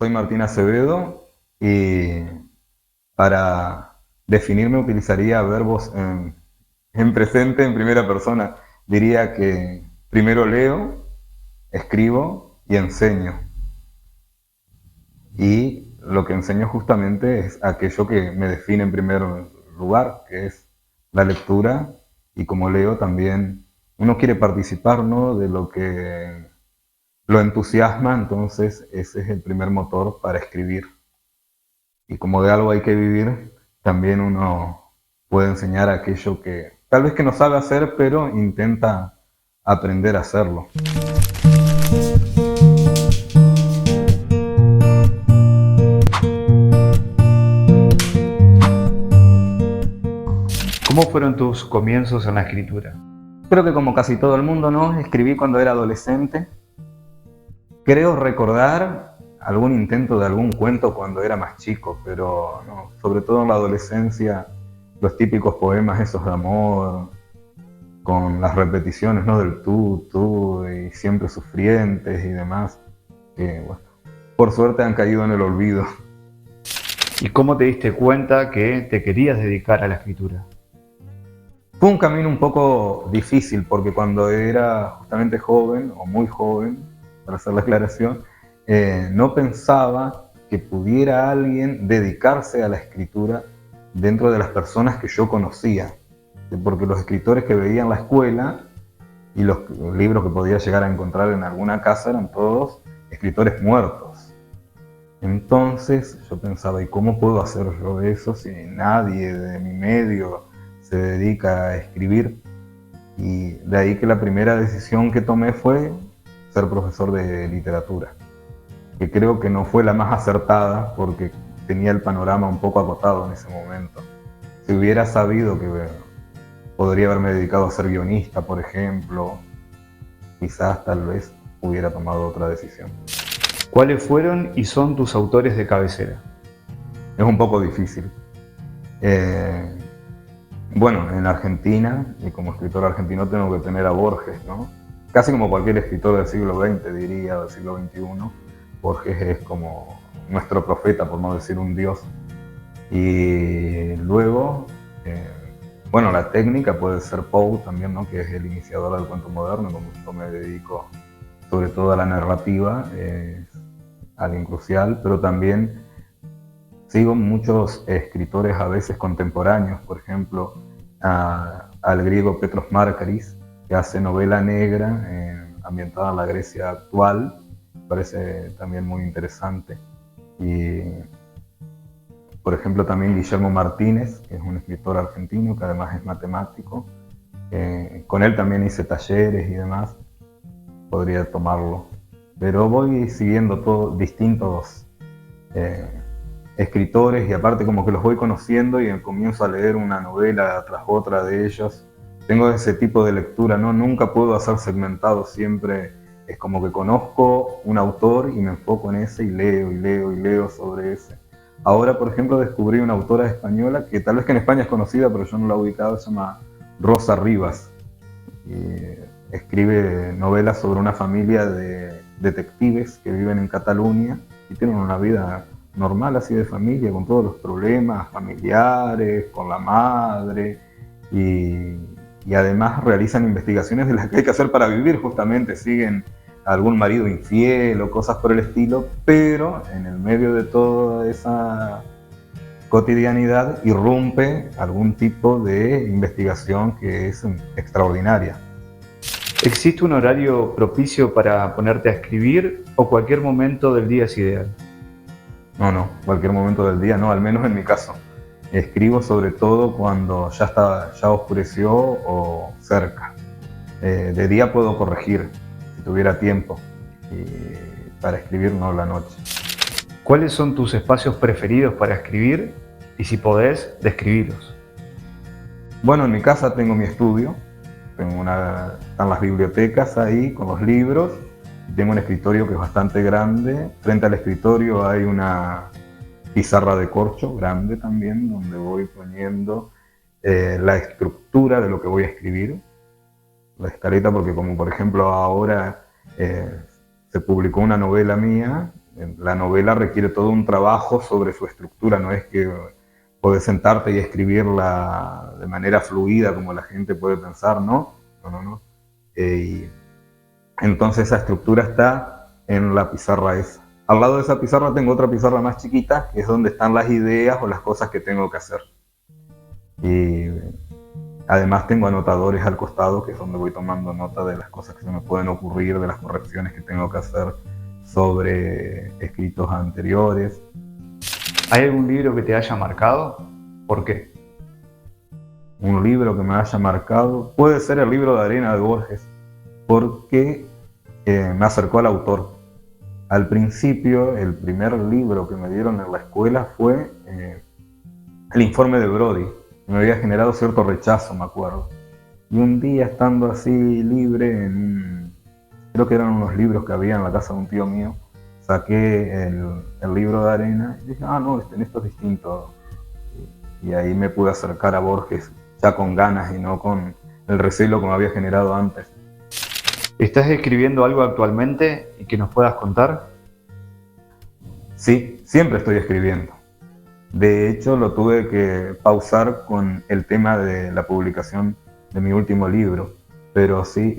Soy Martín Acevedo y para definirme utilizaría verbos en presente, en primera persona. Diría que primero leo, escribo y enseño. Y lo que enseño justamente es aquello que me define en primer lugar, que es la lectura. Y como leo también, uno quiere participar, ¿no?, de lo que lo entusiasma, entonces ese es el primer motor para escribir. Y como de algo hay que vivir, también uno puede enseñar aquello que tal vez que no sabe hacer, pero intenta aprender a hacerlo. ¿Cómo fueron tus comienzos en la escritura? Creo que como casi todo el mundo, ¿no? Escribí cuando era adolescente. Creo recordar algún intento de algún cuento cuando era más chico, pero no, sobre todo en la adolescencia, los típicos poemas esos de amor, con las repeticiones, ¿no?, del tú, y siempre sufrientes y demás, que bueno, por suerte han caído en el olvido. ¿Y cómo te diste cuenta que te querías dedicar a la escritura? Fue un camino un poco difícil porque cuando era justamente joven, o muy joven, para hacer la aclaración, no pensaba que pudiera alguien dedicarse a la escritura dentro de las personas que yo conocía. Porque los escritores que veía en la escuela y los libros que podía llegar a encontrar en alguna casa eran todos escritores muertos. Entonces yo pensaba, ¿y cómo puedo hacer yo eso si nadie de mi medio se dedica a escribir? Y de ahí que la primera decisión que tomé fue ser profesor de literatura, que creo que no fue la más acertada porque tenía el panorama un poco acotado en ese momento. Si hubiera sabido que podría haberme dedicado a ser guionista, por ejemplo, quizás tal vez hubiera tomado otra decisión. ¿Cuáles fueron y son tus autores de cabecera? Es un poco difícil. Eh, bueno, en Argentina, y como escritor argentino tengo que tener a Borges, ¿no? Casi como cualquier escritor del siglo XX, diría, del siglo XXI, Borges es como nuestro profeta, por no decir un dios. Y luego, bueno, la técnica puede ser Poe también, ¿no?, que es el iniciador del cuento moderno, como yo me dedico sobre todo a la narrativa, es alguien crucial, pero también sigo muchos escritores a veces contemporáneos, por ejemplo, al griego Petros Márkaris, que hace novela negra ambientada en la Grecia actual, me parece también muy interesante. Y, por ejemplo, también Guillermo Martínez, que es un escritor argentino, que además es matemático. Con él también hice talleres y demás, podría tomarlo. Pero voy siguiendo todos distintos eh, escritores y aparte como que los voy conociendo y comienzo a leer una novela tras otra de ellos. Tengo ese tipo de lectura, ¿no? Nunca puedo hacer segmentado, siempre es como que conozco un autor y me enfoco en ese y leo y leo y leo sobre ese. Ahora, por ejemplo, descubrí una autora española que tal vez que en España es conocida, pero yo no la he ubicado, se llama Rosa Rivas. Y escribe novelas sobre una familia de detectives que viven en Cataluña y tienen una vida normal así de familia, con todos los problemas familiares, con la madre, y, y además realizan investigaciones de las que hay que hacer para vivir, justamente siguen a algún marido infiel o cosas por el estilo, pero en el medio de toda esa cotidianidad irrumpe algún tipo de investigación que es extraordinaria. ¿Existe un horario propicio para ponerte a escribir o cualquier momento del día es ideal? No, cualquier momento del día, no, al menos en mi caso. Escribo sobre todo cuando ya oscureció o cerca. De día puedo corregir, si tuviera tiempo, y para escribir no la noche. ¿Cuáles son tus espacios preferidos para escribir? Y si podés, describirlos. Bueno, en mi casa tengo mi estudio, están las bibliotecas ahí con los libros, y tengo un escritorio que es bastante grande. Frente al escritorio hay una pizarra de corcho grande también, donde voy poniendo la estructura de lo que voy a escribir, la escaleta, porque como por ejemplo ahora se publicó una novela mía La novela requiere todo un trabajo sobre su estructura, no es que puedes sentarte y escribirla de manera fluida como la gente puede pensar, ¿no? No. Y entonces esa estructura está en la pizarra esa. Al lado de esa pizarra tengo otra pizarra más chiquita, que es donde están las ideas o las cosas que tengo que hacer. Y además tengo anotadores al costado, que es donde voy tomando nota de las cosas que se me pueden ocurrir, de las correcciones que tengo que hacer sobre escritos anteriores. ¿Hay algún libro que te haya marcado? ¿Por qué? Un libro que me haya marcado puede ser El libro de arena de Borges, porque me acercó al autor. Al principio, el primer libro que me dieron en la escuela fue El informe de Brody. Me había generado cierto rechazo, me acuerdo. Y un día, estando así libre, creo que eran unos libros que había en la casa de un tío mío, saqué el libro de arena y dije, no, esto es distinto. Y ahí me pude acercar a Borges ya con ganas y no con el recelo que me había generado antes. ¿Estás escribiendo algo actualmente y que nos puedas contar? Sí, siempre estoy escribiendo. De hecho, lo tuve que pausar con el tema de la publicación de mi último libro, pero sí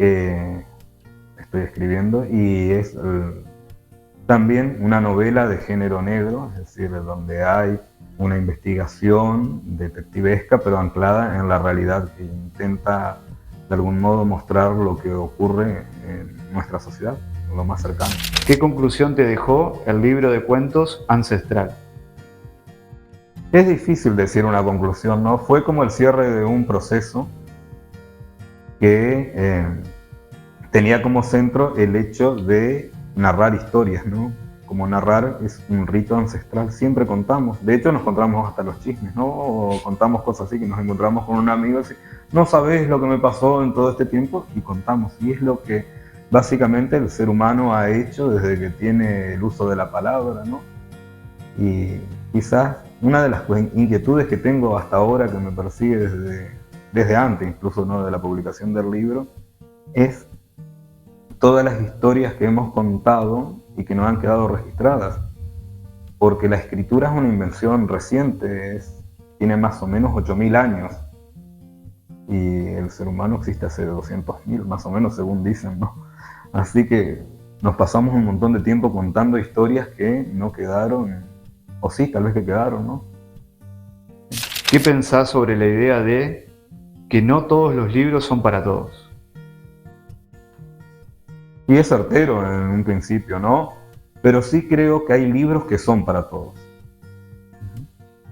estoy escribiendo y es también una novela de género negro, es decir, donde hay una investigación detectivesca, pero anclada en la realidad, que intenta de algún modo mostrar lo que ocurre en nuestra sociedad, lo más cercano. ¿Qué conclusión te dejó el libro de cuentos Ancestral? Es difícil decir una conclusión, ¿no? Fue como el cierre de un proceso que tenía como centro el hecho de narrar historias, ¿no? Como narrar es un rito ancestral, siempre contamos. De hecho, nos contamos hasta los chismes, ¿no? O contamos cosas así, que nos encontramos con un amigo y decimos, no sabés lo que me pasó en todo este tiempo, y contamos. Y es lo que básicamente el ser humano ha hecho desde que tiene el uso de la palabra, ¿no? Y quizás una de las inquietudes que tengo hasta ahora, que me persigue desde antes, incluso, ¿no?, de la publicación del libro, es todas las historias que hemos contado y que no han quedado registradas. Porque la escritura es una invención reciente, tiene más o menos 8.000 años. Y el ser humano existe hace 200.000, más o menos, según dicen, ¿no? Así que nos pasamos un montón de tiempo contando historias que no quedaron, o sí, tal vez que quedaron, ¿no? ¿Qué pensás sobre la idea de que no todos los libros son para todos? Y es certero en un principio, ¿no? Pero sí creo que hay libros que son para todos.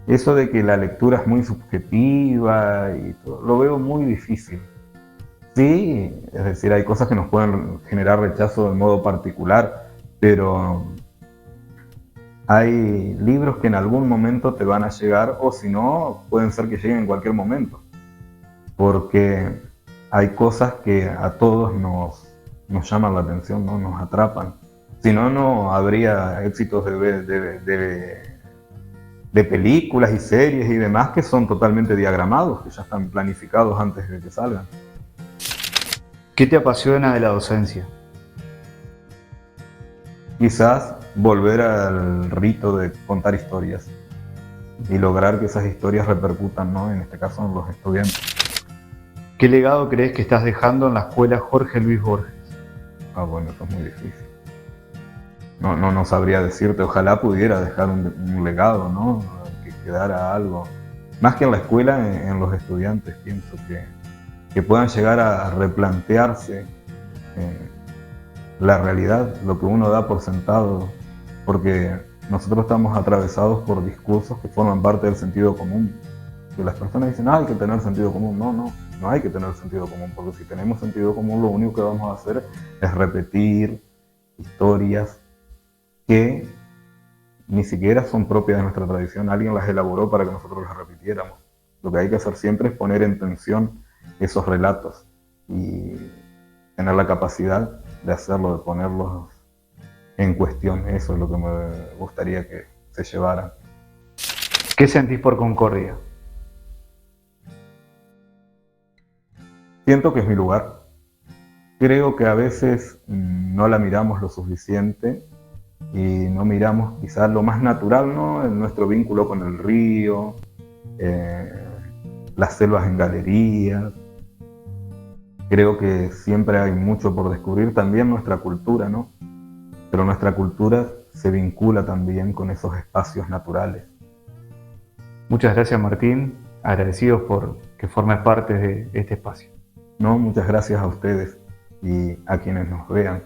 Eso de que la lectura es muy subjetiva y todo, lo veo muy difícil. Sí, es decir, hay cosas que nos pueden generar rechazo de modo particular, pero hay libros que en algún momento te van a llegar, o si no, pueden ser que lleguen en cualquier momento. Porque hay cosas que a todos nos llaman la atención, ¿no? Nos atrapan. Si no, no habría éxitos de películas y series y demás que son totalmente diagramados, que ya están planificados antes de que salgan. ¿Qué te apasiona de la docencia? Quizás volver al rito de contar historias y lograr que esas historias repercutan, ¿no?, en este caso en los estudiantes. ¿Qué legado crees que estás dejando en la escuela Jorge Luis Borges? Bueno, eso es muy difícil. No sabría decirte, ojalá pudiera dejar un legado, ¿no?, que quedara algo. Más que en la escuela, en los estudiantes, pienso que puedan llegar a replantearse la realidad, lo que uno da por sentado, porque nosotros estamos atravesados por discursos que forman parte del sentido común. Que las personas dicen, hay que tener sentido común. No hay que tener sentido común, porque si tenemos sentido común, lo único que vamos a hacer es repetir historias que ni siquiera son propias de nuestra tradición. Alguien las elaboró para que nosotros las repitiéramos. Lo que hay que hacer siempre es poner en tensión esos relatos y tener la capacidad de hacerlo, de ponerlos en cuestión. Eso es lo que me gustaría que se llevara. ¿Qué sentís por Concordia? Siento que es mi lugar. Creo que a veces no la miramos lo suficiente y no miramos quizás lo más natural, ¿no? En nuestro vínculo con el río, las selvas en galerías. Creo que siempre hay mucho por descubrir, también nuestra cultura, ¿no? Pero nuestra cultura se vincula también con esos espacios naturales. Muchas gracias, Martín. Agradecidos por que formes parte de este espacio. ¿No? Muchas gracias a ustedes y a quienes nos vean.